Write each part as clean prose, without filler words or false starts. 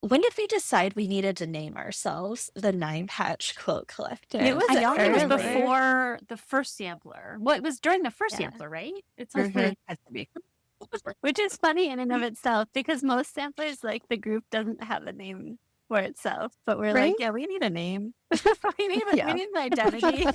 When did we decide we needed to name ourselves the Nine Patch Quilt It Collective? was I don't think it was early. before the first sampler. Well, it was during the first Yeah. sampler, right? It sounds Mhm. like, Has to be. which is funny in and of itself because most samplers, like the group doesn't have a name for itself, but we're Right? like, yeah, we need a name. we Yeah. need an identity.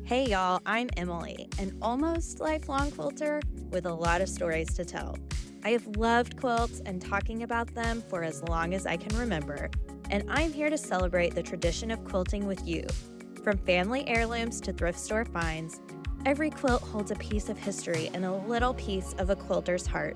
Hey y'all, I'm Emily, an almost lifelong quilter with a lot of stories to tell. I have loved quilts and talking about them for as long as I can remember, and I'm here to celebrate the tradition of quilting with you. From family heirlooms to thrift store finds, every quilt holds a piece of history and a little piece of a quilter's heart.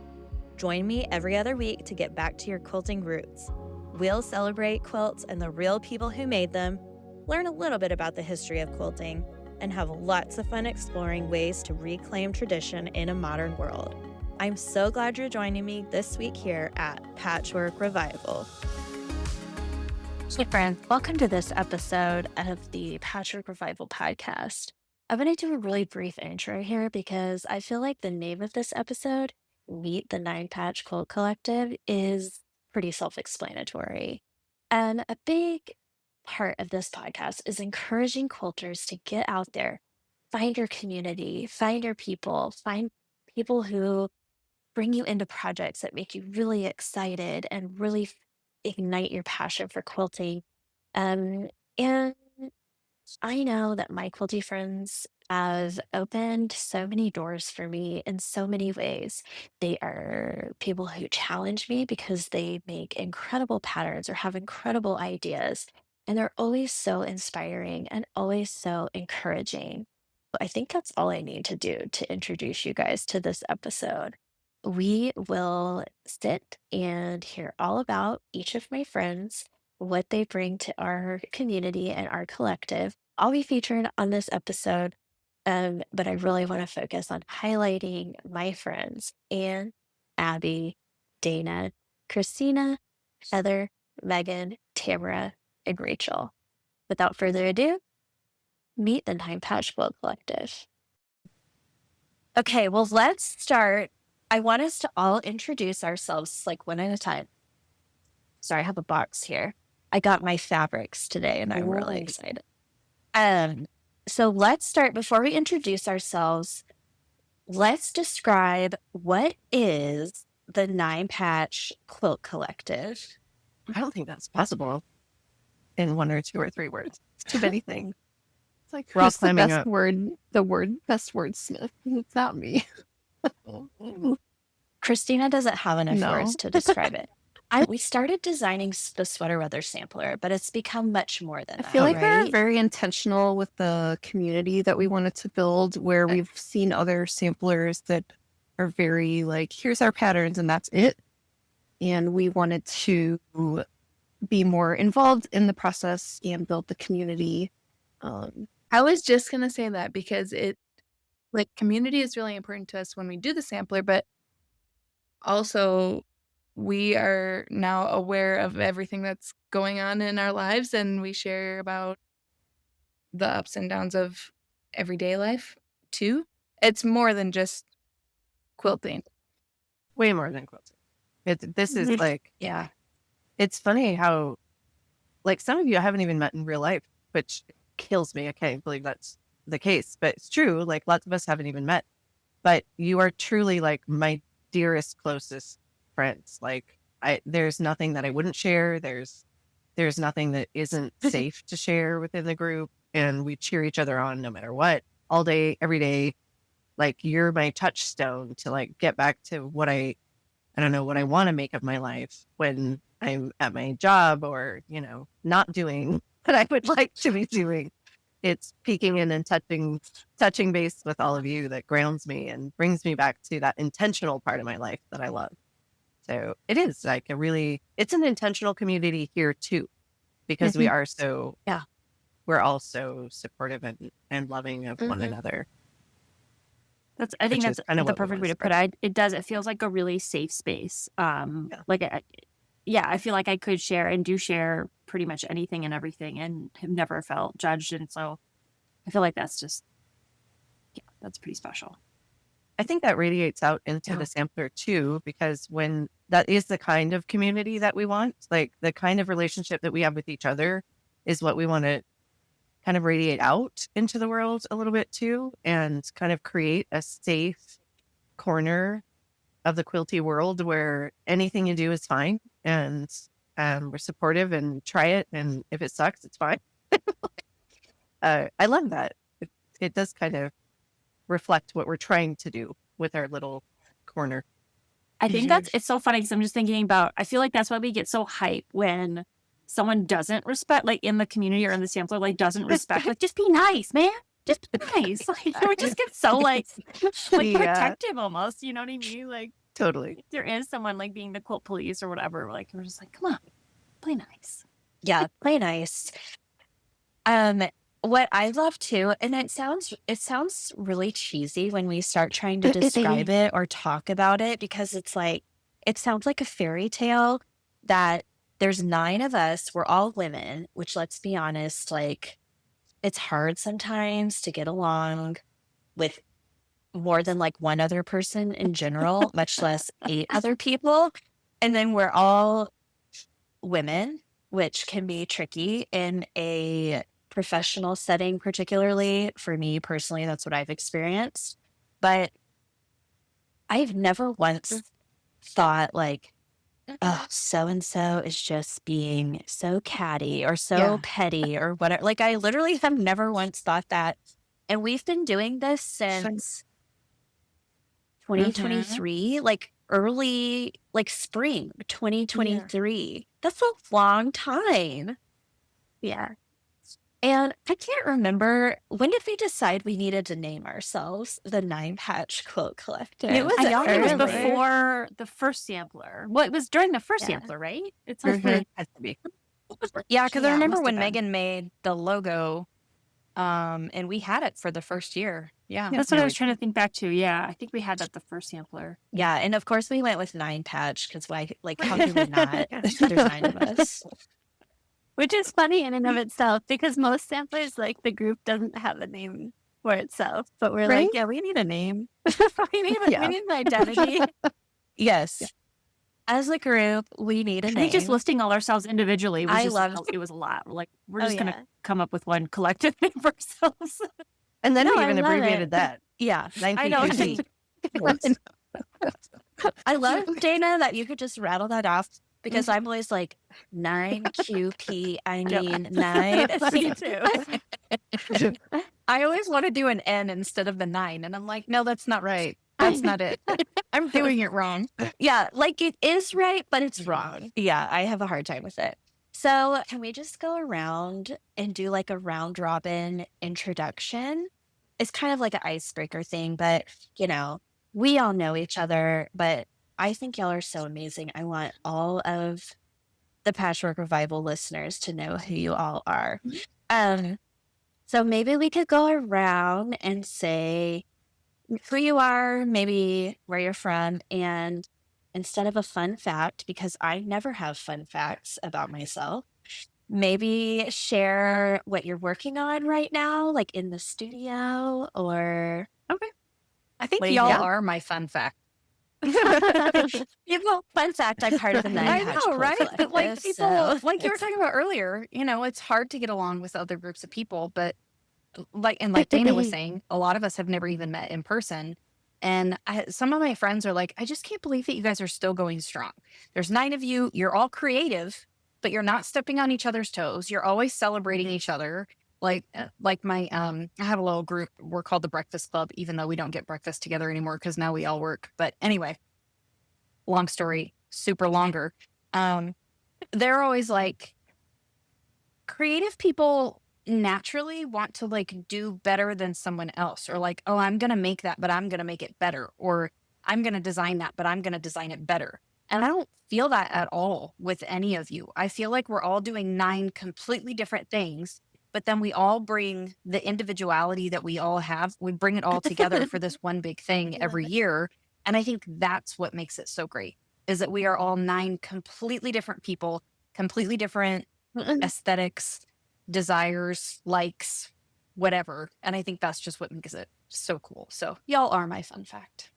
Join me every other week to get back to your quilting roots. We'll celebrate quilts and the real people who made them, learn a little bit about the history of quilting, and have lots of fun exploring ways to reclaim tradition in a modern world. I'm so glad you're joining me this week here at Patchwork Revival. Hey friends, welcome to this episode of the Patchwork Revival podcast. I'm going to do a really brief intro here because I feel like the name of this episode, Meet the Nine Patch Quilt Collective, is pretty self-explanatory. And a big part of this podcast is encouraging quilters to get out there, find your community, find your people, find people who bring you into projects that make you really excited and really ignite your passion for quilting. And I know that my quilty friends have opened so many doors for me in so many ways. They are people who challenge me because they make incredible patterns or have incredible ideas. And they're always so inspiring and always so encouraging. But I think that's all I need to do to introduce you guys to this episode. We will sit and hear all about each of my friends, what they bring to our community and our collective. I'll be featured on this episode, but I really want to focus on highlighting my friends Anne, Abby, Dana, Christina, Heather, Megan, Tamara, and Rachel. Without further ado, meet the Nine Patch Quilt Collective. Okay, well, let's start. I want us to all introduce ourselves like one at a time. Sorry, I have a box here. I got my fabrics today and I'm really Ooh. excited. So let's start before we introduce ourselves. Let's describe what is the Nine Patch Quilt Collective. I don't think that's possible in one or two or three words. It's too many things. It's like We're all who's the climbing best up. best wordsmith? It's not me. Christina doesn't have enough No. words to describe it. We started designing the Sweater Weather Sampler, but it's become much more than I that. feel like we're right? very intentional with the community that we wanted to build, where Okay. we've seen other samplers that are very like, here's our patterns and that's it. And we wanted to be more involved in the process and build the community. I was just going to say that because community is really important to us when we do the sampler, but also we are now aware of everything that's going on in our lives and we share about the ups and downs of everyday life too. It's more than just quilting. Way more than quilting. This is like, Yeah. it's funny how, like, some of you I haven't even met in real life, which kills me. I can't believe that's the case, but it's true. Like, lots of us haven't even met, but you are truly like my dearest, closest friends. Like, there's nothing that I wouldn't share. There's nothing that isn't safe to share within the group, and we cheer each other on no matter what, all day, every day. Like, you're my touchstone to like get back to what I don't know what I want to make of my life when I'm at my job or, not doing what I would like to be doing. It's peeking in and touching base with all of you that grounds me and brings me back to that intentional part of my life that I love. So it is like it's an intentional community here too, because we are so, Yeah. we're all so supportive and loving of one Mhm. another. I think Which that's is kind of the what we perfect wanna way to put spread. it. It feels like a really safe space. Yeah. I feel like I could share and do share pretty much anything and everything and have never felt judged. And so I feel like that's pretty special. I think that radiates out into Yeah. the sampler too, because when that is the kind of community that we want, like the kind of relationship that we have with each other is what we want to kind of radiate out into the world a little bit too, and kind of create a safe corner of the quilty world where anything you do is fine, and we're supportive and try it, and if it sucks, it's fine. I love that. It does kind of reflect what we're trying to do with our little corner. I think it's so funny because I'm just thinking about, I feel like that's why we get so hype when someone doesn't respect, like in the community or in the sampler, like doesn't respect, like just be nice, man. Just be nice. Like we just get so like protective almost, you know what I mean? Like Totally. if there is someone like being the quilt police or whatever, like we're just like, come on, play nice. Yeah, play nice. What I love too, and it sounds really cheesy when we start trying to describe it or talk about it, because it's like it sounds like a fairy tale that there's 9 of us, we're all women, which, let's be honest, like it's hard sometimes to get along with more than like one other person in general, much less 8 other people. And then we're all women, which can be tricky in a professional setting, particularly for me personally. That's what I've experienced. But I've never once thought like, oh, so and so is just being so catty or so petty or whatever. Like, I literally have never once thought that. And we've been doing this since 2023, like early, like spring 2023. That's a long time. Yeah. And I can't remember, when did we decide we needed to name ourselves the Nine Patch Quilt Collective? It was, I it was early. before the first sampler. Well, it was during the first sampler, right? It's like Has to be. Yeah, because I Yeah, it remember must when have been. Megan made the logo, and we had it for the first year. Yeah. That's what I was trying to think back to. Yeah, I think we had that the first sampler. Yeah, and of course we went with Nine Patch because why? Like, how could we not? There's 9 of us. Which is funny in and of itself because most samplers, like the group doesn't have a name for itself, but we're Right? like, yeah, we need a name. we need Yeah. an identity. Yes. As a group, we need a I name. think just listing all ourselves individually was I just, love- it was a lot. Like we're Oh, just yeah. gonna come up with one collective name for ourselves. And then No, we I even love abbreviated it. that. Yeah, 9 I know. PQT. I love, Dana, that you could just rattle that off because I'm always like 9QP. I mean 9. Me too. I always want to do an N instead of the 9, and I'm like, no, that's not right. That's not it. I'm doing it wrong. Yeah, like it is right, but it's wrong. Yeah, I have a hard time with it. So can we just go around and do like a round robin introduction? It's kind of like an icebreaker thing, but you know, we all know each other, but I think y'all are so amazing. I want all of the Patchwork Revival listeners to know who you all are. So maybe we could go around and say who you are, maybe where you're from, and instead of a fun fact, because I never have fun facts about myself, maybe share what you're working on right now, like in the studio or I think What do you y'all think? are my fun fact. fun fact, I'm part of the Nine I Patch know, Quilt right? But like Collective, people, so like you were talking about earlier, you know, it's hard to get along with other groups of people. But like Dana was saying, a lot of us have never even met in person. And some of my friends are like, I just can't believe that you guys are still going strong. There's 9 of you. You're all creative, but you're not stepping on each other's toes. You're always celebrating each other. Like my, I have a little group. We're called the Breakfast Club, even though we don't get breakfast together anymore because now we all work. But anyway, long story, super longer. They're always like, creative people naturally want to like do better than someone else, or like, oh, I'm gonna make that, but I'm gonna make it better, or I'm gonna design that, but I'm gonna design it better. And I don't feel that at all with any of you. I feel like we're all doing 9 completely different things, but then we all bring the individuality that we all have. We bring it all together for this one big thing every year. And I think that's what makes it so great, is that we are all 9 completely different people, completely different aesthetics, desires, likes, whatever. And I think that's just what makes it so cool. So y'all are my fun fact.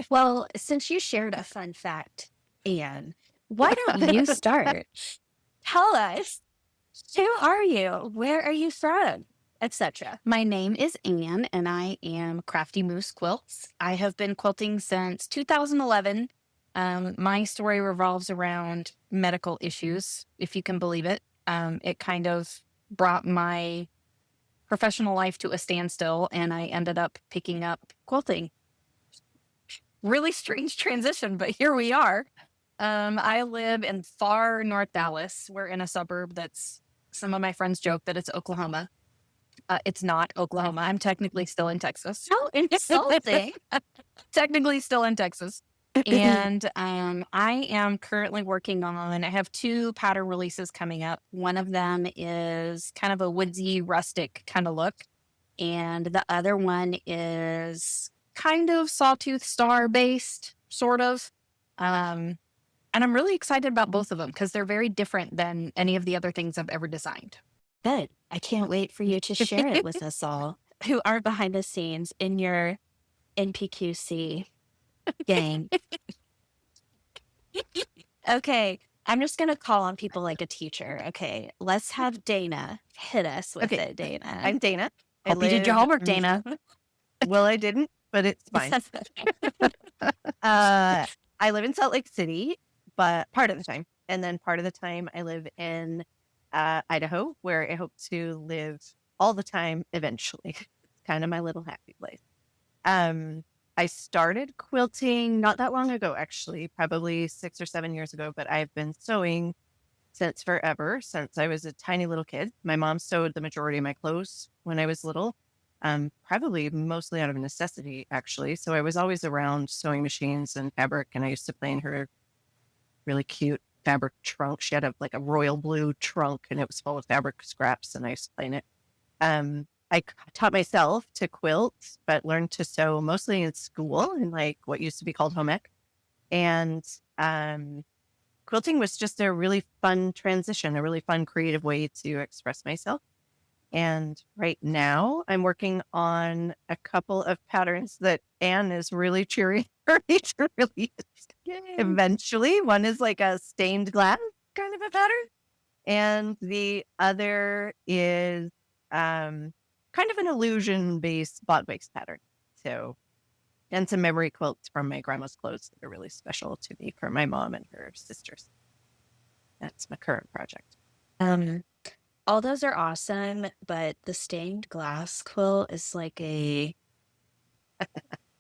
Well, since you shared a fun fact, Anne, why don't you start? Tell us, who are you? Where are you from? Etc. My name is Anne, and I am Crafty Moose Quilts. I have been quilting since 2011. My story revolves around medical issues, if you can believe it. It kind of brought my professional life to a standstill, and I ended up picking up quilting. Really strange transition, but here we are. I live in far North Dallas. We're in a suburb that's, some of my friends joke that it's Oklahoma. It's not Oklahoma. I'm technically still in Texas. How insulting. Technically still in Texas. And I am currently working on, I have 2 pattern releases coming up. One of them is kind of a woodsy, rustic kind of look. And the other one is kind of sawtooth star based, sort of. And I'm really excited about both of them because they're very different than any of the other things I've ever designed. Good. I can't wait for you to share it with us all who are behind the scenes in your NPQC gang. Okay. I'm just going to call on people like a teacher. Okay. Let's have Dana hit us with Okay. it, Dana. I'm Dana. Hope you did your homework, Dana. Well, I didn't, but it's fine. I live in Salt Lake City, but part of the time. And then part of the time I live in Idaho, where I hope to live all the time eventually. It's kind of my little happy place. I started quilting not that long ago, actually, probably 6 or 7 years ago, but I've been sewing since forever, since I was a tiny little kid. My mom sewed the majority of my clothes when I was little, probably mostly out of necessity, actually. So I was always around sewing machines and fabric, and I used to play in her really cute fabric trunk. She had like a royal blue trunk, and it was full of fabric scraps, and I used to play in it. I taught myself to quilt, but learned to sew mostly in school in like what used to be called home ec. And quilting was just a really fun transition, a really fun creative way to express myself. And right now I'm working on a couple of patterns that Anne is really cheering for me to release eventually. One is like a stained glass kind of a pattern. And the other is kind of an illusion-based bot-based pattern. So, and some memory quilts from my grandma's clothes that are really special to me for my mom and her sisters. That's my current project. All those are awesome, but the stained glass quilt is like I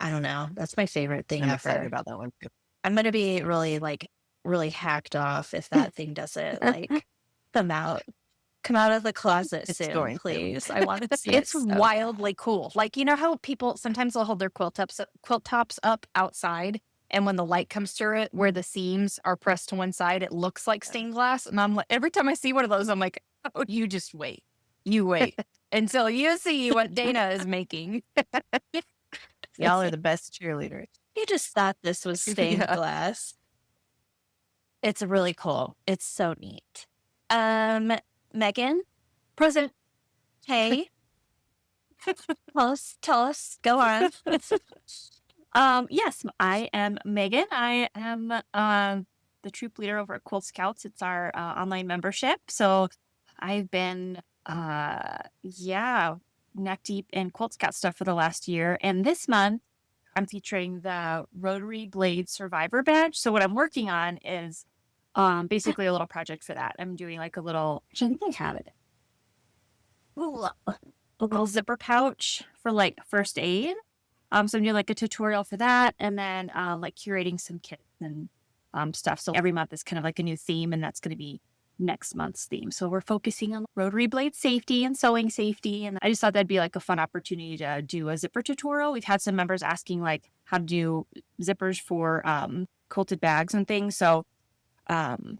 don't know. That's my favorite thing I'm ever. excited about that one too. I'm going to be really hacked off if that thing doesn't like come out of the closet It's soon, going to. please. I want to see It's it. So wildly cool. Like, you know how people sometimes they'll hold their quilt tops up outside, and when the light comes through it, where the seams are pressed to one side, it looks like stained glass. And I'm like, every time I see one of those, I'm like, oh, you just wait. You wait until you see what Dana is making. Y'all are the best cheerleaders. You just thought this was stained Yeah. glass. It's really cool. It's so neat. Megan, Present. hey, tell us, go on. Yes, I am Megan. I am the troop leader over at Quilt Scouts. It's our online membership. So I've been neck deep in Quilt Scout stuff for the last year. And this month I'm featuring the Rotary Blade Survivor Badge. So what I'm working on is basically a little project for that. I'm doing like a little, I think I have it. Ooh, a little zipper pouch for like first aid. So I'm doing like a tutorial for that, and then like curating some kits and stuff. So every month is kind of like a new theme, and that's going to be next month's theme. So we're focusing on rotary blade safety and sewing safety. And I just thought that'd be like a fun opportunity to do a zipper tutorial. We've had some members asking like how to do zippers for quilted bags and things. So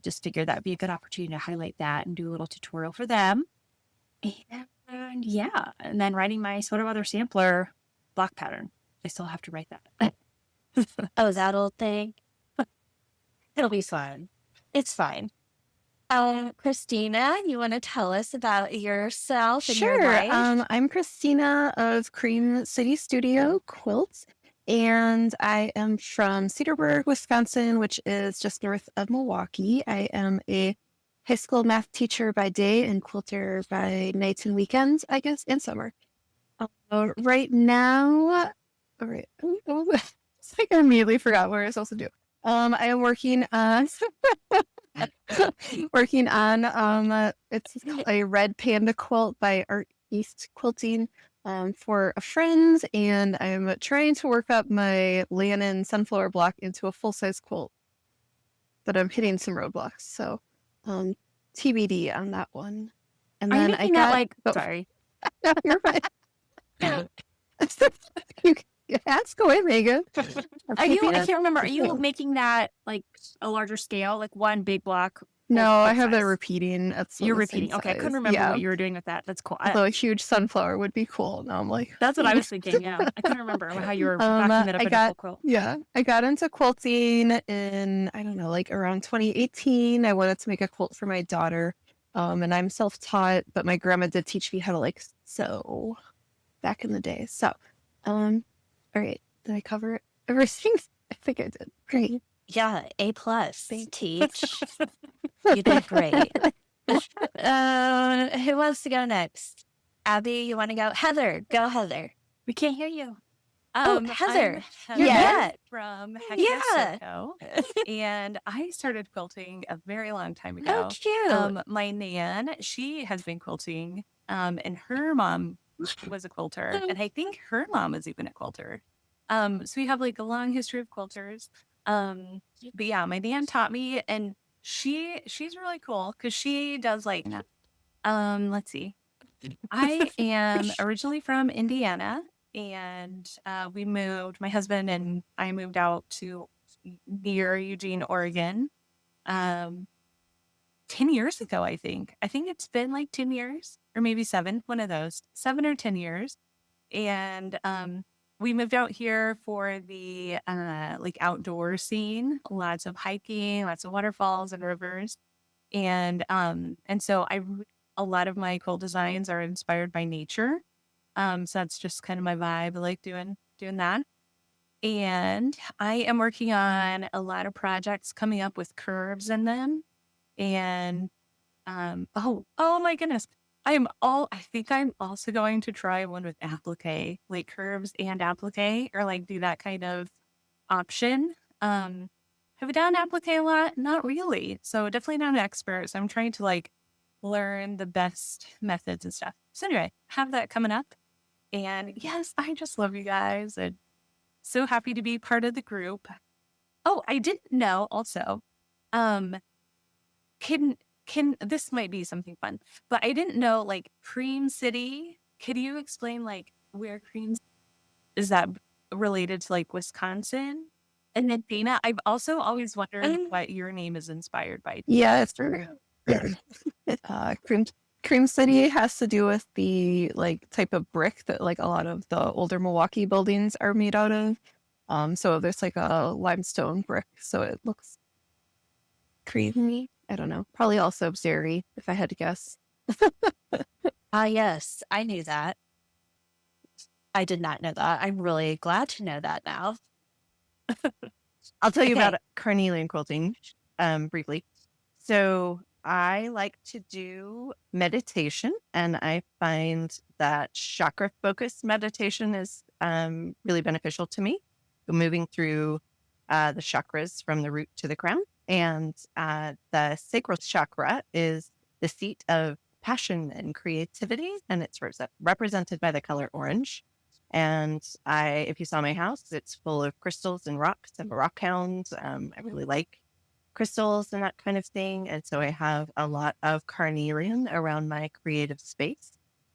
just figured that would be a good opportunity to highlight that and do a little tutorial for them. And yeah, and then writing my Sweater Weather Sampler block pattern. I still have to write that. Oh, that old thing. It'll be fun. It's fine. Christina, you want to tell us about yourself and your Sure. life? I'm Christina of Cream City Studio Quilts, And I am from Cedarburg, Wisconsin, which is just north of Milwaukee. I am a high school math teacher by day and quilter by nights and weekends, I guess, and summer. Right now, all right. It's like I immediately forgot what I was supposed to do. I am working on it's a red panda quilt by Art East Quilting for a friend, and I'm trying to work up my Lannon sunflower block into a full-size quilt, but I'm hitting some roadblocks, so TBD on that one. And Are you then I making that got like? oh, Sorry. no, you're fine. You ask away, Megan. Are you? I can't remember. Are you making that like a larger scale, like one big block? No, I full have that size? repeating. That's You're the same repeating. Okay, I couldn't size. remember Yeah. what you were doing with that. That's cool. Although a huge sunflower would be cool. Now I'm like, That's what I was thinking. Yeah, I couldn't remember how you were backing that up in a full quilt. yeah, I got into quilting in, I don't know, like around 2018. I wanted to make a quilt for my daughter. And I'm self-taught, but my grandma did teach me how to like sew back in the day. So, all right. Did I cover everything? I think I did. Great. Yeah, A+. Teach. You did great. Who wants to go next? Abby, you want to go? Heather, go Heather. We can't hear you. Heather. I'm You're Heather back. from Yeah. Hector and I started quilting a very long time How ago. cute. My nan, she has been quilting, and her mom was a quilter, and I think her mom was even a quilter. So we have like a long history of quilters. But yeah, my nan taught me, and she's really cool because she does like, let's see. I am originally from Indiana, and my husband and I moved out to near Eugene, Oregon, 10 years ago, I think. I think it's been like 10 years or maybe 7, one of those, 7 or 10 years. And we moved out here for the like outdoor scene, lots of hiking, lots of waterfalls and rivers. And so a lot of my quilt designs are inspired by nature. So that's just kind of my vibe. I like doing that. And I am working on a lot of projects coming up with curves in them. And oh my goodness. I think I'm also going to try one with applique, like curves and applique, or like do that kind of option. Have I done applique a lot? Not really. So definitely not an expert. So I'm trying to like learn the best methods and stuff. So anyway, have that coming up. And yes, I just love you guys and so happy to be part of the group. Oh, I didn't know also. Can this might be something fun, but I didn't know like Cream City. Could you explain like where Cream is that related to like Wisconsin? And then Dana, I've also always wondered what your name is inspired by. Yeah, it's true. Cream City has to do with the like type of brick that like a lot of the older Milwaukee buildings are made out of. So there's like a limestone brick, so it looks creamy. I don't know. Probably also Zeri, if I had to guess. Yes, I knew that. I did not know that. I'm really glad to know that now. I'll tell you Okay. about carnelian quilting briefly. So I like to do meditation, and I find that chakra-focused meditation is really beneficial to me. Moving through the chakras from the root to the crown. And the sacral chakra is the seat of passion and creativity, and it's represented by the color orange. And if you saw my house, it's full of crystals and rocks. I'm a rock hound. I really like crystals and that kind of thing. And so I have a lot of carnelian around my creative space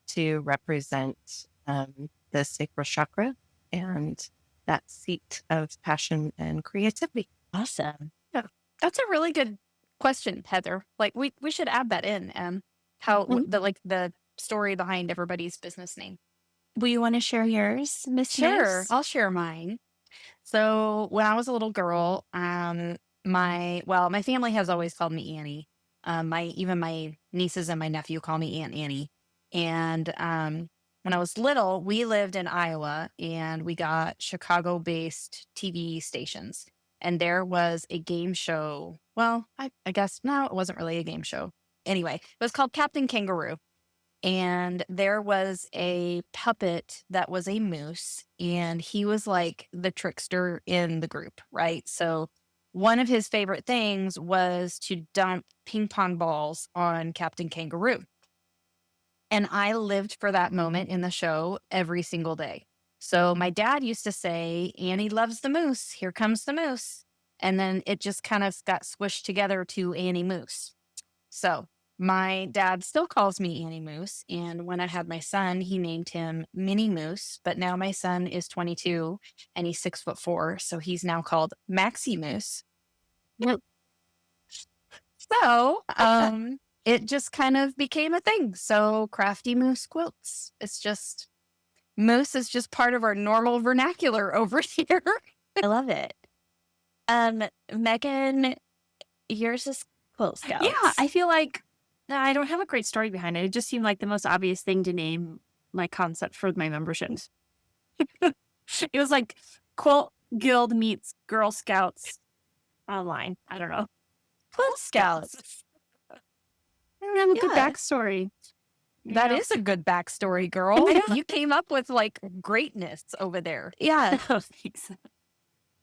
to represent the sacral chakra and that seat of passion and creativity. Awesome. That's a really good question, Heather. Like we should add that in. How the story behind everybody's business name. Will you want to share yours, Miss Sure, Nurse? I'll share mine. So when I was a little girl, my family has always called me Annie. My nieces and my nephew call me Aunt Annie. And when I was little, we lived in Iowa and we got Chicago-based TV stations. And there was a game show. Well, I guess no, it wasn't really a game show. Anyway, it was called Captain Kangaroo. And there was a puppet that was a moose, and he was like the trickster in the group, right? So one of his favorite things was to dump ping pong balls on Captain Kangaroo. And I lived for that moment in the show every single day. So my dad used to say, Annie loves the moose. Here comes the moose. And then it just kind of got squished together to Annie Moose. So my dad still calls me Annie Moose. And when I had my son, he named him Mini Moose. But now my son is 22 and he's 6'4". So he's now called Maxi Moose. Yep. So it just kind of became a thing. So Crafty Moose quilts. It's just, moose is just part of our normal vernacular over here. I love it. Megan, yours is Quilt Scouts. Yeah, I feel like I don't have a great story behind it. It just seemed like the most obvious thing to name my concept for my memberships. It was like Quilt Guild meets Girl Scouts online. I don't know. Quilt Scouts. I don't have a good Yeah. backstory. That Yeah. is a good backstory, girl. You came up with like greatness over there. Yeah. Oh, thanks.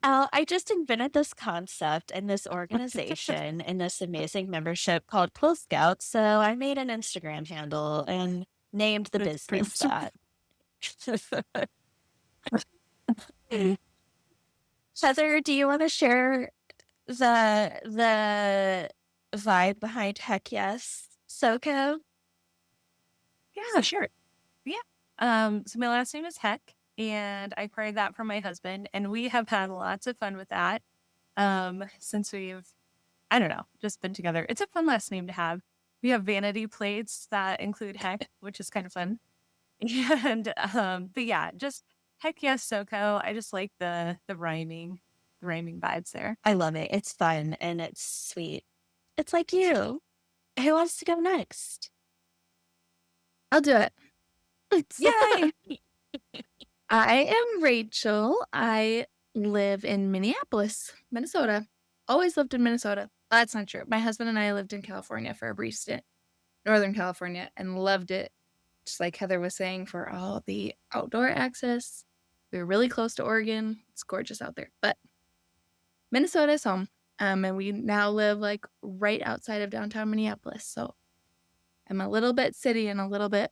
I just invented this concept and this organization and this amazing membership called Quilt Scouts. So I made an Instagram handle and named the That's pretty business that. Heather, do you want to share the vibe behind Heck Yes, SoCo? Yeah, sure. Yeah. So my last name is Heck, and I acquired that from my husband, and we have had lots of fun with that. Since we've, I don't know, just been together. It's a fun last name to have. We have vanity plates that include Heck, which is kind of fun. And but yeah, just Heck Yes, SoCo. I just like the rhyming vibes there. I love it. It's fun and it's sweet. It's like you. Who wants to go next? I'll do it. Yay! I am Rachel. I live in Minneapolis, Minnesota. Always lived in Minnesota. That's not true. My husband and I lived in California for a brief stint, Northern California, and loved it. Just like Heather was saying, for all the outdoor access. We were really close to Oregon. It's gorgeous out there. But Minnesota is home. And we now live like right outside of downtown Minneapolis. So I'm a little bit city and a little bit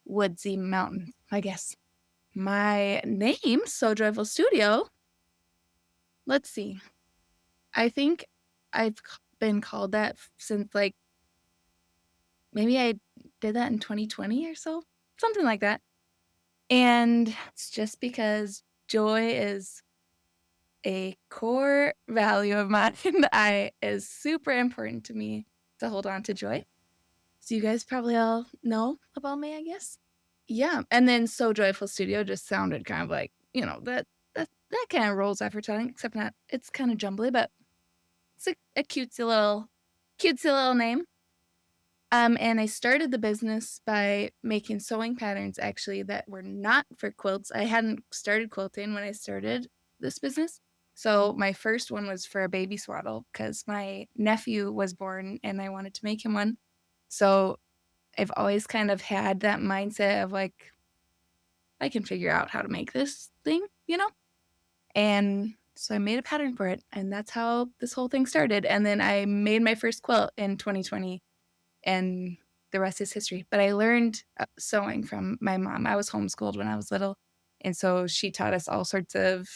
woodsy mountain, I guess. My name, So Joyful Studio. Let's see. I think I've been called that since like maybe I did that in 2020 or so, something like that. And it's just because joy is a core value of mine. Is super important to me to hold on to joy. So you guys probably all know about me, I guess. Yeah. And then So Joyful Studio just sounded kind of like, that kind of rolls off your tongue, except not, it's kind of jumbly, but it's a cutesy little name. And I started the business by making sewing patterns actually that were not for quilts. I hadn't started quilting when I started this business. So my first one was for a baby swaddle because my nephew was born and I wanted to make him one. So I've always kind of had that mindset of like, I can figure out how to make this thing, And so I made a pattern for it. And that's how this whole thing started. And then I made my first quilt in 2020 and the rest is history. But I learned sewing from my mom. I was homeschooled when I was little. And so she taught us all sorts of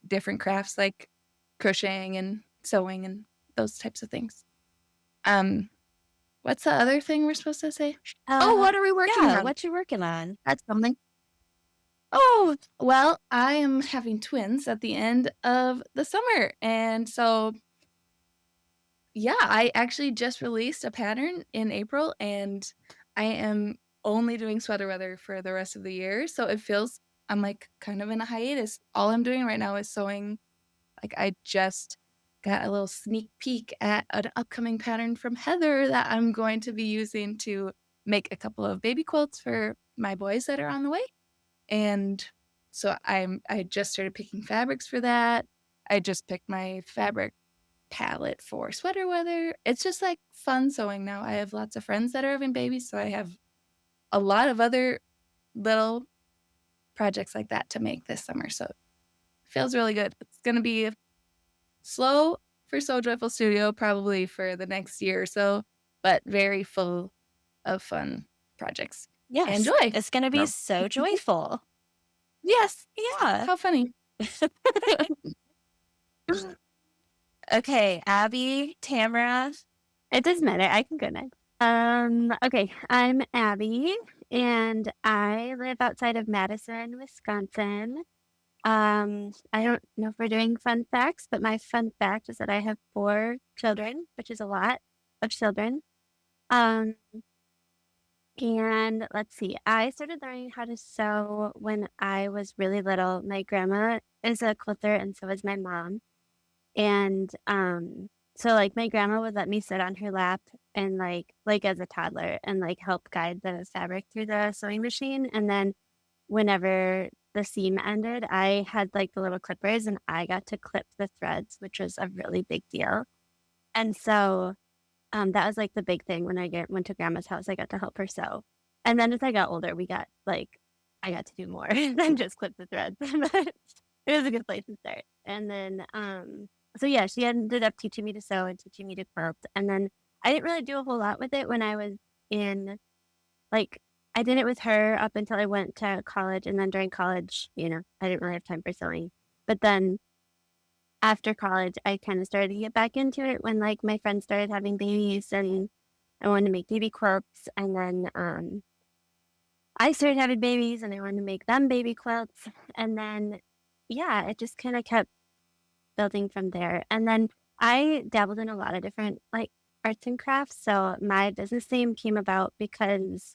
different crafts like crocheting and sewing and those types of things. What's the other thing we're supposed to say? What are we working on? What you working on? That's something. Oh, well, I am having twins at the end of the summer. And so, yeah, I actually just released a pattern in April and I am only doing sweater weather for the rest of the year. So it feels, I'm like kind of in a hiatus. All I'm doing right now is sewing. Like I just got a little sneak peek at an upcoming pattern from Heather that I'm going to be using to make a couple of baby quilts for my boys that are on the way. And so I just started picking fabrics for that. I just picked my fabric palette for sweater weather. It's just like fun sewing now. I have lots of friends that are having babies, so I have a lot of other little projects like that to make this summer. So it feels really good. It's going to be slow for Sew Joyful Studio probably for the next year or so, but very full of fun projects. Yes. And joy. It's going to be so joyful. Yes. Yeah. How funny. Okay, Abby, Tamara. It doesn't matter. I can go next. Okay, I'm Abby, and I live outside of Madison, Wisconsin. I don't know if we're doing fun facts, but my fun fact is that I have 4 children, which is a lot of children. And let's see, I started learning how to sew when I was really little. My grandma is a quilter, and so is my mom. And so like my grandma would let me sit on her lap and like as a toddler and like help guide the fabric through the sewing machine. And then whenever the seam ended, I had like the little clippers and I got to clip the threads, which was a really big deal. And so that was like the big thing when I went to grandma's house. I got to help her sew. And then as I got older, I got to do more than just clip the threads. But it was a good place to start. And then so yeah, she ended up teaching me to sew and teaching me to quilt. And then I didn't really do a whole lot with it when I was in, like, I did it with her up until I went to college. And then during college, I didn't really have time for sewing. But then after college, I kind of started to get back into it when, like, my friends started having babies and I wanted to make baby quilts. And then I started having babies and I wanted to make them baby quilts. And then, yeah, it just kind of kept building from there. And then I dabbled in a lot of different like arts and crafts. So my business name came about because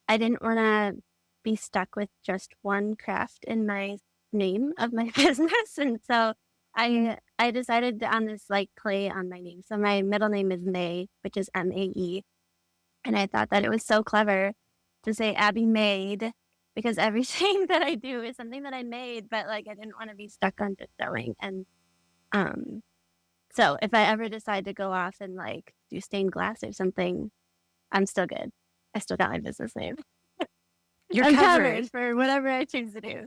I didn't want to be stuck with just one craft in my name of my business. And so I decided on this like play on my name. So my middle name is May, which is Mae. And I thought that it was so clever to say Abby Made, because everything that I do is something that I made, but like I didn't want to be stuck on just sewing. And so if I ever decide to go off and like do stained glass or something, I'm still good. I still got my business name. I'm covered covered. for whatever I choose to do.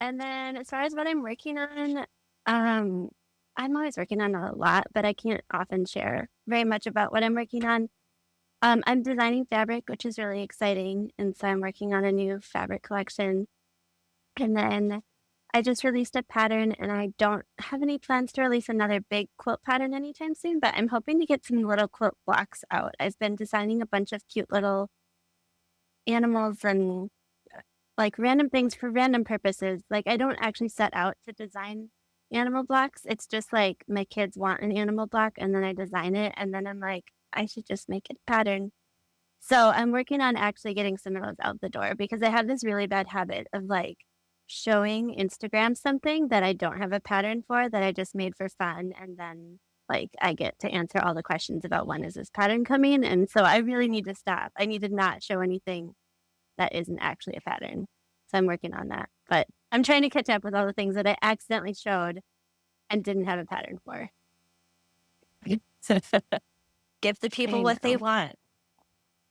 And then as far as what I'm working on, I'm always working on a lot, but I can't often share very much about what I'm working on. I'm designing fabric, which is really exciting. And so I'm working on a new fabric collection. And then I just released a pattern, and I don't have any plans to release another big quilt pattern anytime soon, but I'm hoping to get some little quilt blocks out. I've been designing a bunch of cute little animals and like random things for random purposes. Like I don't actually set out to design animal blocks. It's just like my kids want an animal block and then I design it. And then I'm like, I should just make it a pattern. So I'm working on actually getting some of those out the door because I have this really bad habit of like showing Instagram something that I don't have a pattern for that I just made for fun. And then like I get to answer all the questions about when is this pattern coming. And so I really need to stop. I need to not show anything that isn't actually a pattern. So I'm working on that. But I'm trying to catch up with all the things that I accidentally showed and didn't have a pattern for. Give the people what they want.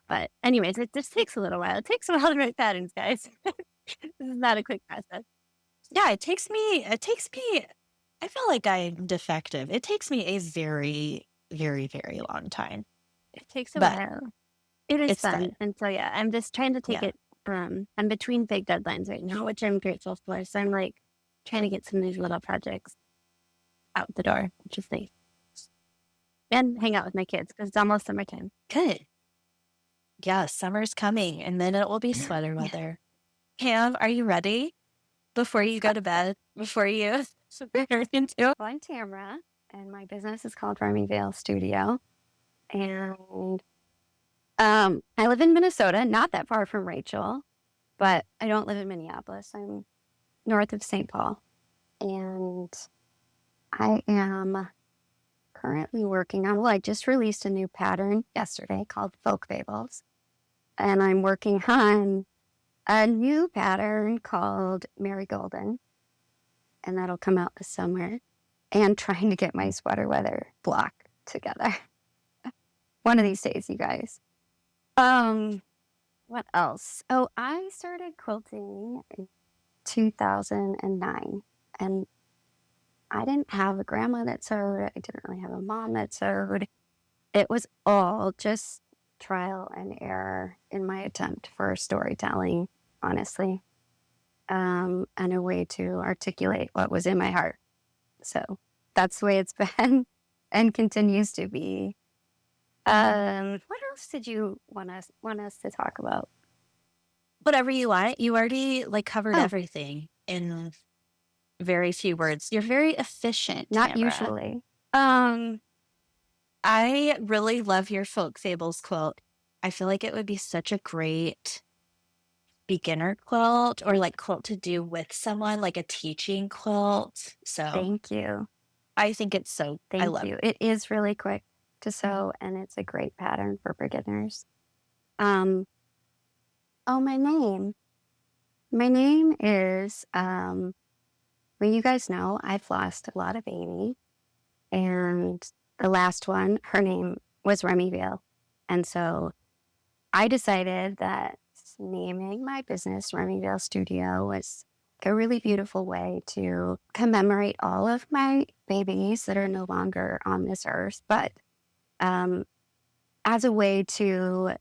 But anyways, it just takes a little while. It takes a while to write patterns, guys. This is not a quick process. Yeah, it takes me, I feel like I'm defective. It takes me a very, very, very long time. It takes a But while. It is it's fun. fun. And so, yeah, I'm just trying to take Yeah. it. I'm between big deadlines right now, which I'm grateful for. So I'm like trying to get some of these little projects out the door, which is nice. And hang out with my kids because it's almost summertime. Good. Yeah, summer's coming and then it will be sweater weather. Cam, are you ready? Before you go to bed, before you into Well, I'm Tamara, and my business is called Heartwarming Veil Studio. And I live in Minnesota, not that far from Rachel, but I don't live in Minneapolis. I'm north of St. Paul. And I am currently working on, well, I just released a new pattern yesterday called Folk Fables. And I'm working on a new pattern called Mary Golden. And that'll come out this summer. And trying to get my sweater weather block together. One of these days, you guys. What else? Oh, I started quilting in 2009. And I didn't have a grandma that sewed. I didn't really have a mom that sewed. It was all just trial and error in my attempt for storytelling, honestly, and a way to articulate what was in my heart. So that's the way it's been and continues to be. What else did you want us to talk about? Whatever you want. You already covered Oh. everything in very few words. You're very efficient. Not Tamara. usually. I really love your Folk Fables quilt. I feel like it would be such a great beginner quilt or quilt to do with someone, like a teaching quilt. So Thank you. I think it's so, I Thank love you. It is really quick to sew, and it's a great pattern for beginners. Oh, my name. My name is, well, you guys know I've lost a lot of babies, and the last one, her name was Remy Vale. And so I decided that naming my business Remy Vale Studio was a really beautiful way to commemorate all of my babies that are no longer on this earth, but as a way to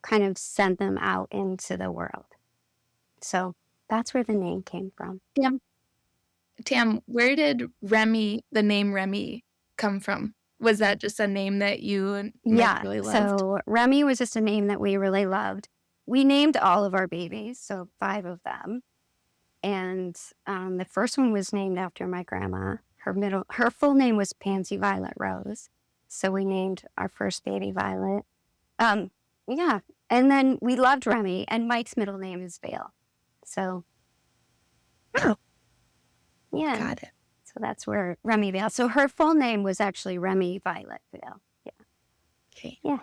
kind of send them out into the world. So that's where the name came from. Tam, where did Remy, the name Remy, come from? Was that just a name that you and Mike really loved? So Remy was just a name that we really loved. We named all of our babies, so 5 of them. And the first one was named after my grandma. Her full name was Pansy Violet Rose. So we named our first baby Violet. Yeah. And then we loved Remy, and Mike's middle name is Vale. So, Oh, yeah. got it. So that's where Remy Vale. So her full name was actually Remy Violet Vale. Yeah. Okay. Yeah.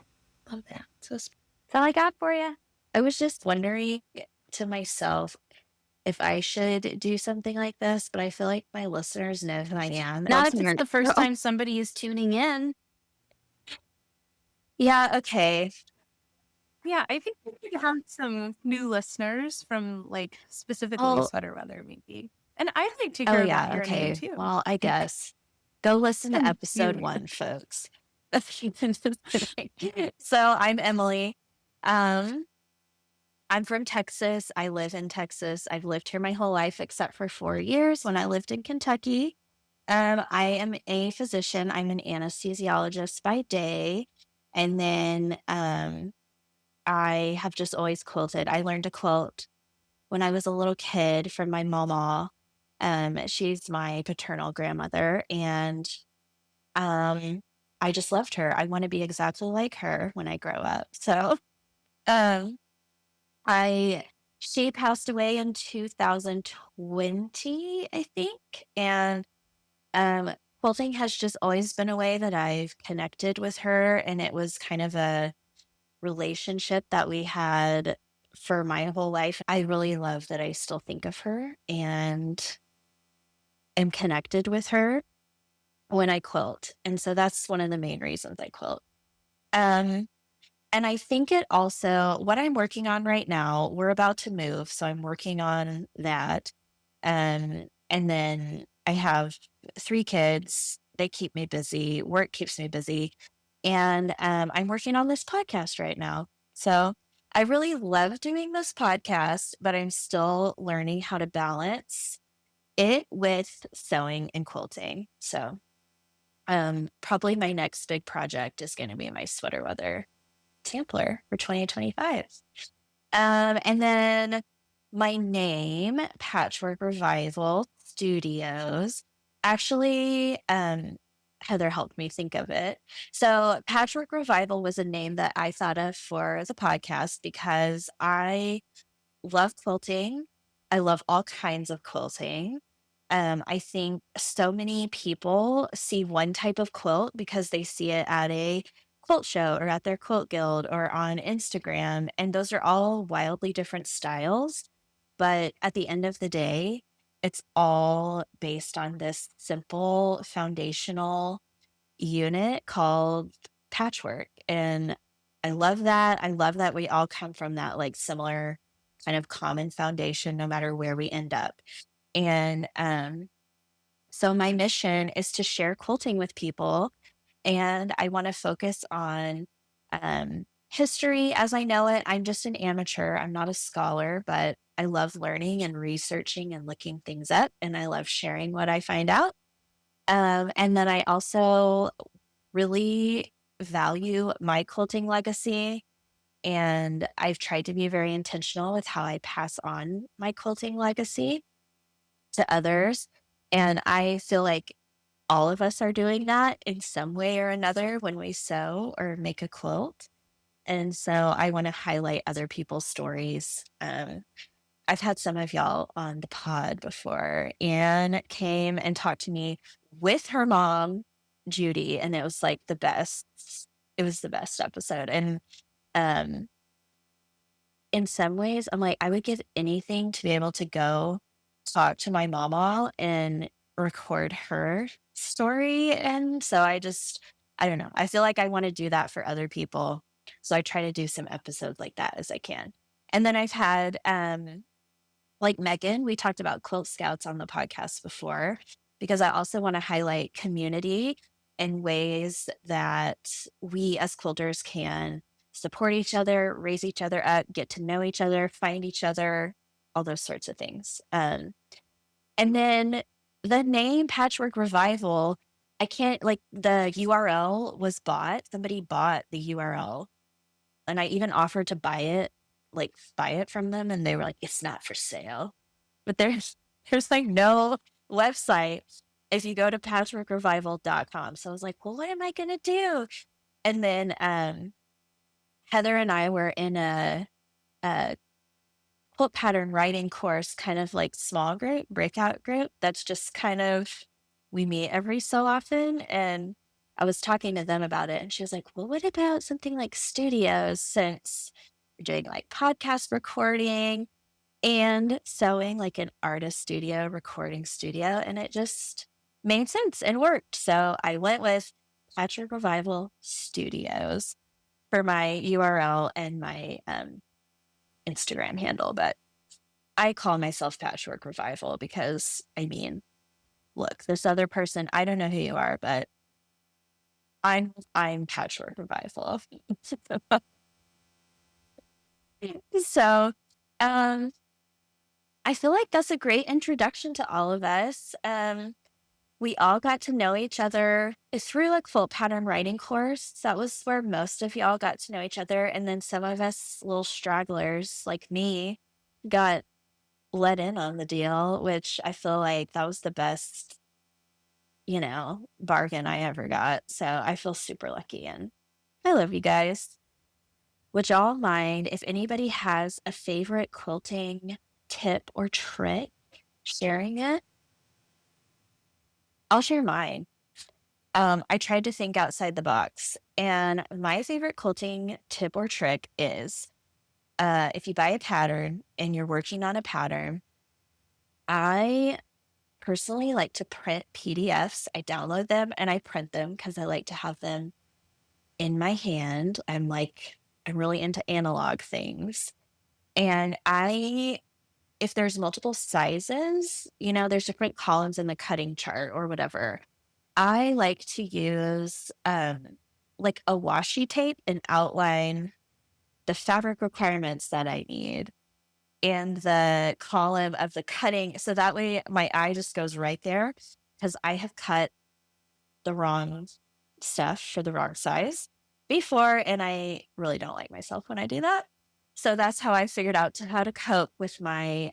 Love that. So That's all I got for you. I was just wondering to myself if I should do something like this, but I feel like my listeners know who I am. Not if it's the first time somebody is tuning in. Yeah, okay. Yeah, I think we could have some new listeners from specifically sweater weather, maybe. And I'd like to hear about your name too. Well, I guess. Go listen to episode you- 1, folks. So I'm Emily. I'm from Texas. I live in Texas. I've lived here my whole life except for 4 years when I lived in Kentucky. I am a physician. I'm an anesthesiologist by day. And then I have just always quilted. I learned to quilt when I was a little kid from my mama. She's my paternal grandmother, and I just loved her. I want to be exactly like her when I grow up. So she passed away in 2020, I think, and quilting has just always been a way that I've connected with her, and it was kind of a relationship that we had for my whole life. I really love that I still think of her and am connected with her when I quilt. And so that's one of the main reasons I quilt. And I think it also, what I'm working on right now, we're about to move, so I'm working on that. And then I have 3 kids. They keep me busy. Work keeps me busy. And I'm working on this podcast right now. So I really love doing this podcast, but I'm still learning how to balance it with sewing and quilting. So probably my next big project is going to be my sweater weather sampler for 2025. And then my name, Patchwork Revival Studios, actually, Heather helped me think of it. So Patchwork Revival was a name that I thought of for the podcast because I love quilting. I love all kinds of quilting. I think so many people see one type of quilt because they see it at a quilt show or at their quilt guild or on Instagram. And those are all wildly different styles. But at the end of the day, it's all based on this simple foundational unit called patchwork. And I love that. I love that we all come from that like similar kind of common foundation, no matter where we end up. And so my mission is to share quilting with people, and I want to focus on history as I know it. I'm just an amateur. I'm not a scholar, but I love learning and researching and looking things up, and I love sharing what I find out. And then I also really value my quilting legacy, and I've tried to be very intentional with how I pass on my quilting legacy to others. And I feel like all of us are doing that in some way or another when we sew or make a quilt. And so I want to highlight other people's stories. I've had some of y'all on the pod before. Anne came and talked to me with her mom, Judy, and it was like the best. It was the best episode. And um, in some ways, I'm like, I would give anything to be able to go talk to my mama and record her story. And so I don't know. I feel like I want to do that for other people. So I try to do some episodes like that as I can. And then I've had like Megan, we talked about Quilt Scouts on the podcast before, because I also want to highlight community and ways that we as quilters can support each other, raise each other up, get to know each other, find each other, all those sorts of things. And then the name Patchwork Revival, I can't, like, the URL was bought. Somebody bought the URL, and I even offered to buy it from them, and they were like, it's not for sale. But there's like no website if you go to patchworkrevival.com. So I was like, well, what am I gonna do? And then Heather and I were in a quilt pattern writing course, kind of like small group, breakout group. That's just kind of, we meet every so often. And I was talking to them about it, and she was like, well, what about something like studios, since you're doing like podcast recording and sewing, like an artist studio, recording studio? And it just made sense and worked. So I went with Patchwork Revival Studios for my URL and my Instagram handle. But I call myself Patchwork Revival because, I mean, look, this other person, I don't know who you are, but I'm Patchwork Revival. So, um, I feel like that's a great introduction to all of us. We all got to know each other through a quilt pattern writing course. That was where most of y'all got to know each other. And then some of us little stragglers like me got let in on the deal, which I feel like that was the best, bargain I ever got. So I feel super lucky, and I love you guys. Would y'all mind if anybody has a favorite quilting tip or trick, sharing it? I'll share mine. I tried to think outside the box, and my favorite quilting tip or trick is if you buy a pattern and you're working on a pattern, I personally like to print PDFs. I download them and I print them because I like to have them in my hand. I'm really into analog things. And if there's multiple sizes, there's different columns in the cutting chart or whatever. I like to use like a washi tape and outline the fabric requirements that I need and the column of the cutting. So that way my eye just goes right there, because I have cut the wrong stuff for the wrong size before, and I really don't like myself when I do that. So that's how I figured out how to cope with my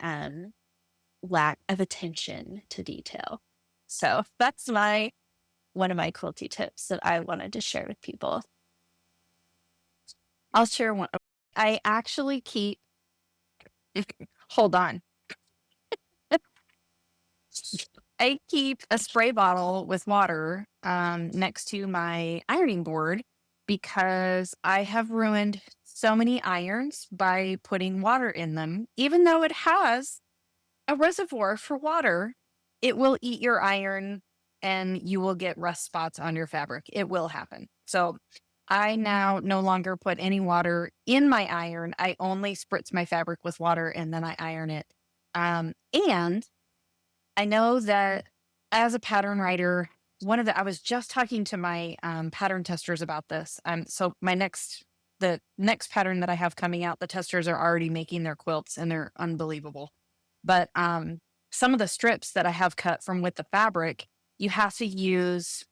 lack of attention to detail. So that's one of my quilty tips that I wanted to share with people. I'll share one. I actually keep, hold on. I keep a spray bottle with water next to my ironing board because I have ruined so many irons by putting water in them. Even though it has a reservoir for water, it will eat your iron and you will get rust spots on your fabric. It will happen. So I now no longer put any water in my iron. I only spritz my fabric with water and then I iron it. And I know that as a pattern writer, I was just talking to my pattern testers about this. So the next pattern that I have coming out, the testers are already making their quilts and they're unbelievable. But some of the strips that I have cut from with the fabric, you have to use,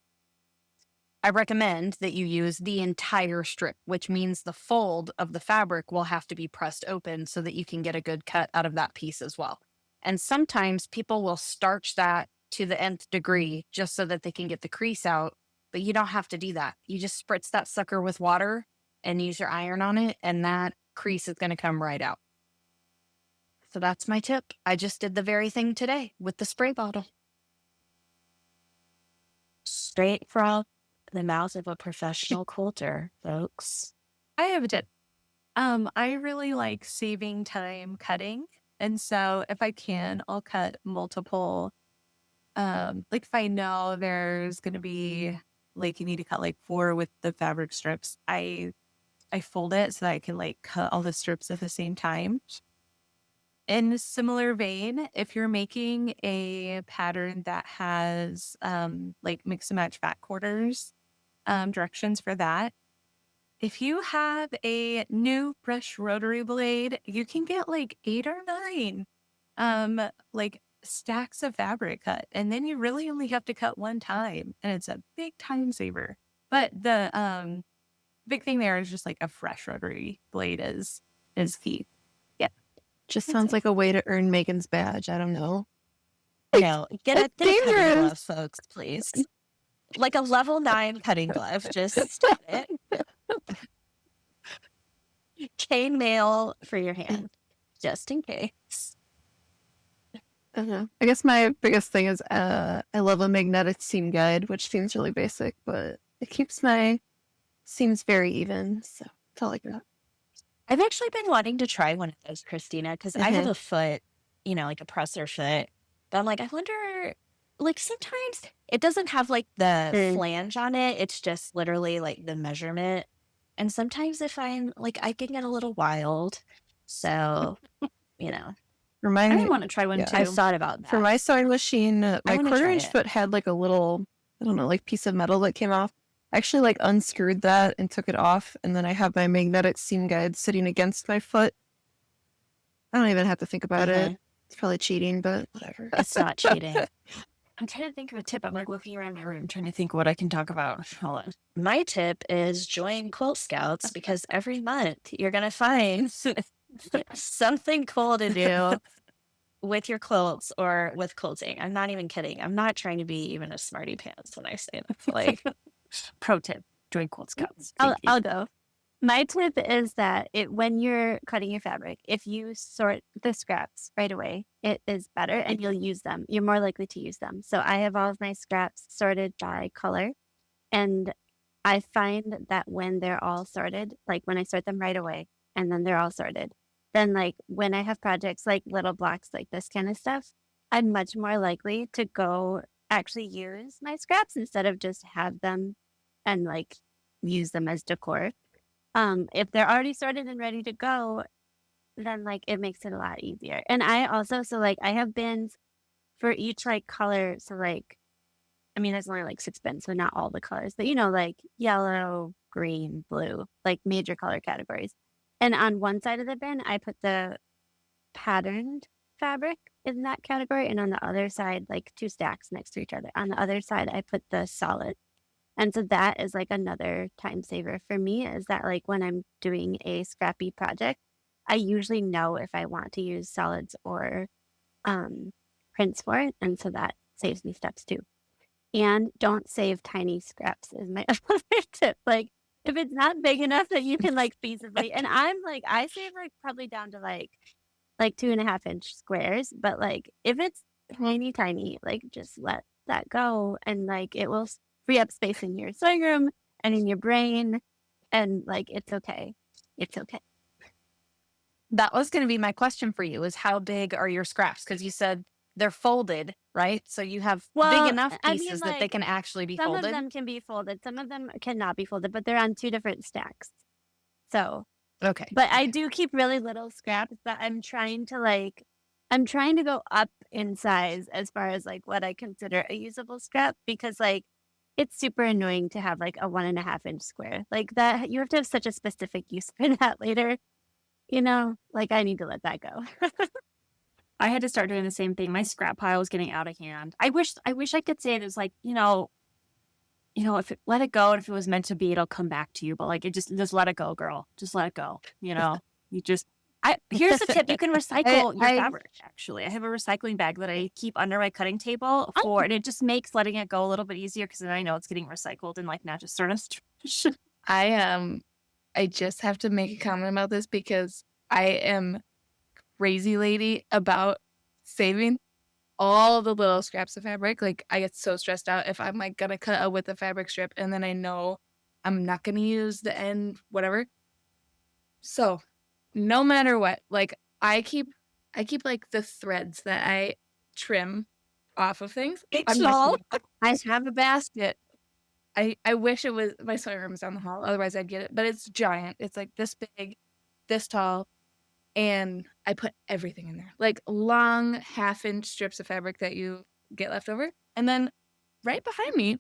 I recommend that you use the entire strip, which means the fold of the fabric will have to be pressed open so that you can get a good cut out of that piece as well. And sometimes people will starch that to the nth degree just so that they can get the crease out, but you don't have to do that. You just spritz that sucker with water and use your iron on it, and that crease is going to come right out. So that's my tip. I just did the very thing today with the spray bottle. Straight from the mouth of a professional quilter, folks. I have a tip. I really like saving time cutting. And so if I can, I'll cut multiple. Like if I know there's going to be like, you need to cut like 4 with the fabric strips, I fold it so that I can like cut all the strips at the same time. In a similar vein, if you're making a pattern that has like mix and match fat quarters, directions for that, if you have a new brush rotary blade, you can get like 8 or 9 like stacks of fabric cut, and then you really only have to cut one time, and it's a big time saver. But the big thing there is just like a fresh rotary blade is key. Just sounds like a way to earn Megan's badge. I don't know. No, get a cutting dangerous. glove, folks, please. Like a level 9 cutting glove. Just get it. Chainmail for your hand, just in case. I guess my biggest thing is I love a magnetic seam guide, which seems really basic, but it keeps my seams very even. So that's all I got. I've actually been wanting to try one of those, Christina, because I have a foot, like a presser foot. But I'm like, I wonder, like sometimes it doesn't have like the flange on it. It's just literally like the measurement. And sometimes if I'm like, I can get a little wild. So, I want to try one too. I've thought about that. For my sewing machine, my wanna try 1/4-inch it. foot had like a little, I don't know, like piece of metal that came off. I actually like unscrewed that and took it off, and then I have my magnetic seam guide sitting against my foot. I don't even have to think about it. It's probably cheating, but whatever. It's not cheating. I'm trying to think of a tip. I'm like looking around my room trying to think what I can talk about. Hold on. My tip is join Quilt Scouts, because every month you're going to find something cool to do with your quilts or with quilting. I'm not even kidding. I'm not trying to be even a smarty pants when I say that. Like, Pro tip: join Quilt Scouts. I'll go. My tip is that when you're cutting your fabric, if you sort the scraps right away, it is better and you'll use them. You're more likely to use them. So I have all of my scraps sorted by color. And I find that when they're all sorted, like when I sort them right away and then they're all sorted, then like when I have projects like little blocks like this kind of stuff, I'm much more likely to go actually use my scraps instead of just have them and like use them as decor. If they're already sorted and ready to go, then like it makes it a lot easier. And I also, so like I have bins for each like color. So like, I mean, there's only like 6 bins, so not all the colors, but like yellow, green, blue, like major color categories. And on one side of the bin, I put the patterned fabric in that category. And on the other side, like 2 stacks next to each other. On the other side, I put the solid. And so that is like another time saver for me, is that like when I'm doing a scrappy project, I usually know if I want to use solids or prints for it. And so that saves me steps too. And don't save tiny scraps is my other tip. Like if it's not big enough that you can like feasibly, and I'm like, I save like probably down to like 2.5-inch squares. But like if it's tiny, tiny. Like, just let that go, and like it will free up space in your sewing room and in your brain, and like it's okay. It's okay. That was going to be my question for you, is how big are your scraps? Because you said they're folded, right? So you have big Well, enough I mean, pieces that they like can actually be some of folded. them can be folded, some of them cannot be folded, but they're on 2 different stacks. So, Okay. but I do keep really little scraps that I'm trying to go up in size as far as like what I consider a usable scrap, because like it's super annoying to have like a 1.5-inch square. Like that, you have to have such a specific use for that later. Like I need to let that go. I had to start doing the same thing. My scrap pile was getting out of hand. I wish I could say there's like, if let it go, and if it was meant to be, it'll come back to you. But like, it just let it go, girl. Just let it go. You just. Here's the tip: you can recycle your fabric. Actually, I have a recycling bag that I keep under my cutting table and it just makes letting it go a little bit easier, because then I know it's getting recycled and like not just sort of. I just have to make a comment about this because I am crazy lady about saving all the little scraps of fabric. Like I get so stressed out if I'm like gonna cut a width of fabric strip and then I know I'm not gonna use the end, whatever. So no matter what, like I keep like the threads that I trim off of things. I have a basket. I wish it was, my sewing room is down the hall, otherwise I'd get it. But it's giant. It's like this big, this tall, and I put everything in there. Like long 1/2-inch strips of fabric that you get left over. And then right behind me,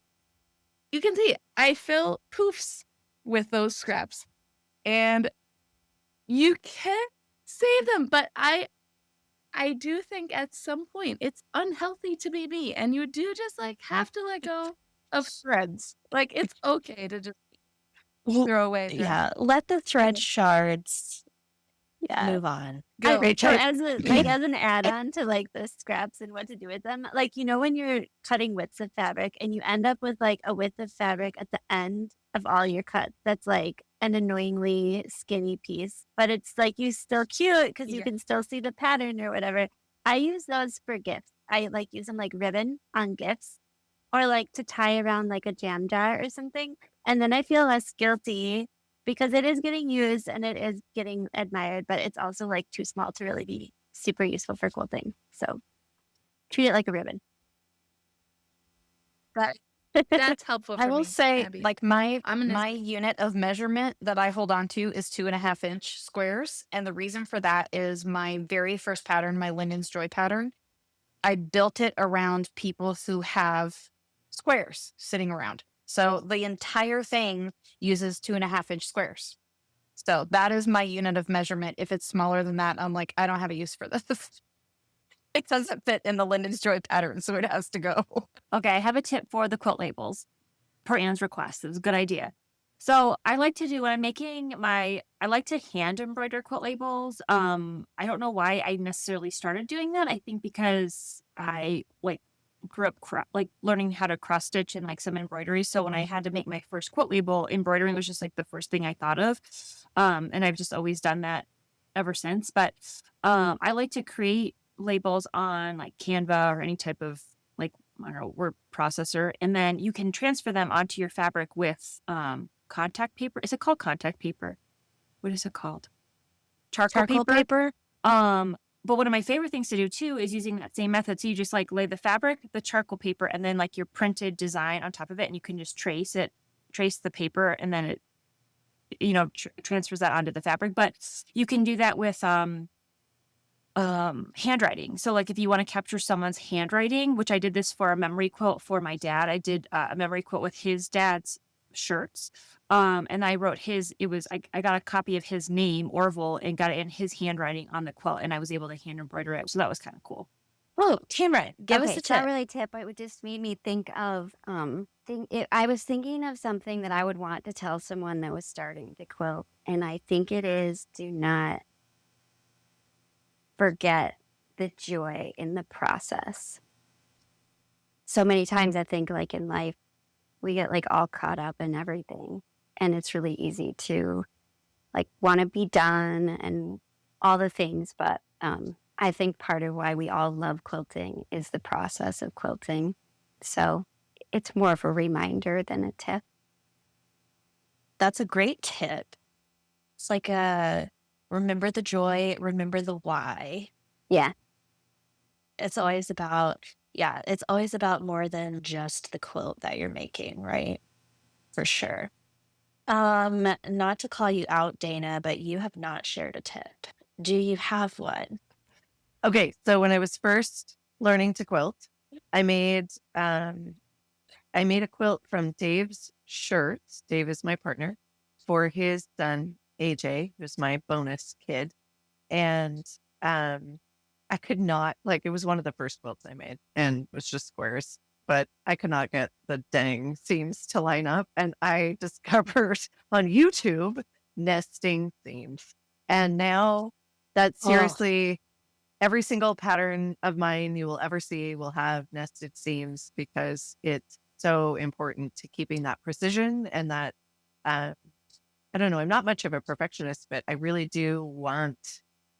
you can see I fill poofs with those scraps. And you can save them, but I do think at some point it's unhealthy to be me, and you do just like have to let go of threads. Like it's okay to just throw away threads. Yeah, let the thread shards move on. Go. So as an add-on to like the scraps and what to do with them, like when you're cutting widths of fabric and you end up with like a width of fabric at the end of all your cuts that's like an annoyingly skinny piece, but it's like you still cute because you can still see the pattern or whatever. I use those for gifts. I like use them like ribbon on gifts, or like to tie around like a jam jar or something, and then I feel less guilty because it is getting used and it is getting admired, but it's also like too small to really be super useful for quilting. So treat it like a ribbon. That's helpful for I will me, say, Abby. like my unit of measurement that I hold on to is 2.5-inch squares. And the reason for that is my very first pattern, my Linden's Joy pattern, I built it around people who have squares sitting around. So the entire thing uses 2.5-inch squares. So that is my unit of measurement. If it's smaller than that, I'm like, I don't have a use for this. It doesn't fit in the Linden's Joy pattern, so it has to go. Okay, I have a tip for the quilt labels per Anne's request. It was a good idea. So I like to do when I'm making I like to hand embroider quilt labels. I don't know why I necessarily started doing that. I think because I like grew up learning how to cross stitch and like some embroidery. So when I had to make my first quilt label, embroidering was just like the first thing I thought of. And I've just always done that ever since. But I like to create labels on like Canva or any type of like, I don't know, word processor. And then you can transfer them onto your fabric with contact paper. Is it called contact paper? What is it called? Charcoal paper. But one of my favorite things to do too is using that same method. So you just like lay the fabric, the charcoal paper, and then like your printed design on top of it, and you can just trace the paper, and then it transfers that onto the fabric. But you can do that with handwriting. So like if you want to capture someone's handwriting, which I did this for a memory quilt for my dad. I did a memory quilt with his dad's shirts. And I wrote I got a copy of his name, Orville, and got it in his handwriting on the quilt, and I was able to hand embroider it. So that was kind of cool. Oh, handwriting. Give us a It's tip. not really a tip. It would just made me think of I was thinking of something that I would want to tell someone that was starting to quilt, and I think it is, do not forget the joy in the process. So many times I think like in life we get like all caught up in everything, and it's really easy to like want to be done and all the things, but I think part of why we all love quilting is the process of quilting. So it's more of a reminder than a tip. That's a great tip. It's like remember the joy, remember the why. Yeah. It's always about more than just the quilt that you're making, right? For sure. Not to call you out, Dana, but you have not shared a tip. Do you have one? Okay, so when I was first learning to quilt, I made a quilt from Dave's shirts. Dave is my partner, for his son AJ, who's my bonus kid. And I could not, like, it was one of the first quilts I made and it was just squares, but I could not get the dang seams to line up. And I discovered on YouTube nesting seams. And now that's seriously every single pattern of mine you will ever see will have nested seams because it's so important to keeping that precision and that, I don't know, I'm not much of a perfectionist, but I really do want,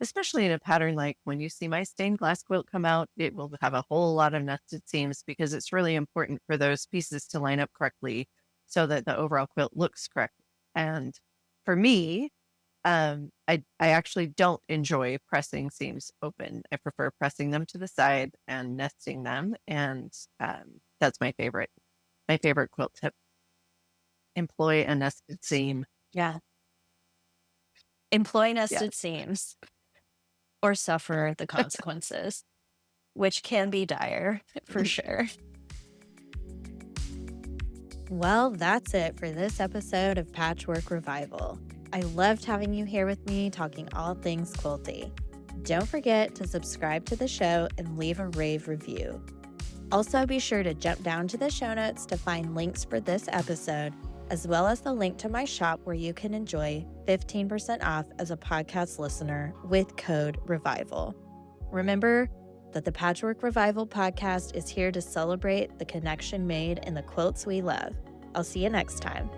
especially in a pattern like when you see my stained glass quilt come out, it will have a whole lot of nested seams because it's really important for those pieces to line up correctly so that the overall quilt looks correct. And for me, I actually don't enjoy pressing seams open. I prefer pressing them to the side and nesting them. And that's my favorite quilt tip. Employ a nested seam. Yeah. Employ nested seams or suffer the consequences, which can be dire for sure. Well, that's it for this episode of Patchwork Revival. I loved having you here with me talking all things quilty. Don't forget to subscribe to the show and leave a rave review. Also, be sure to jump down to the show notes to find links for this episode, as well as the link to my shop where you can enjoy 15% off as a podcast listener with code REVIVAL. Remember that the Patchwork Revival podcast is here to celebrate the connection made in the quilts we love. I'll see you next time.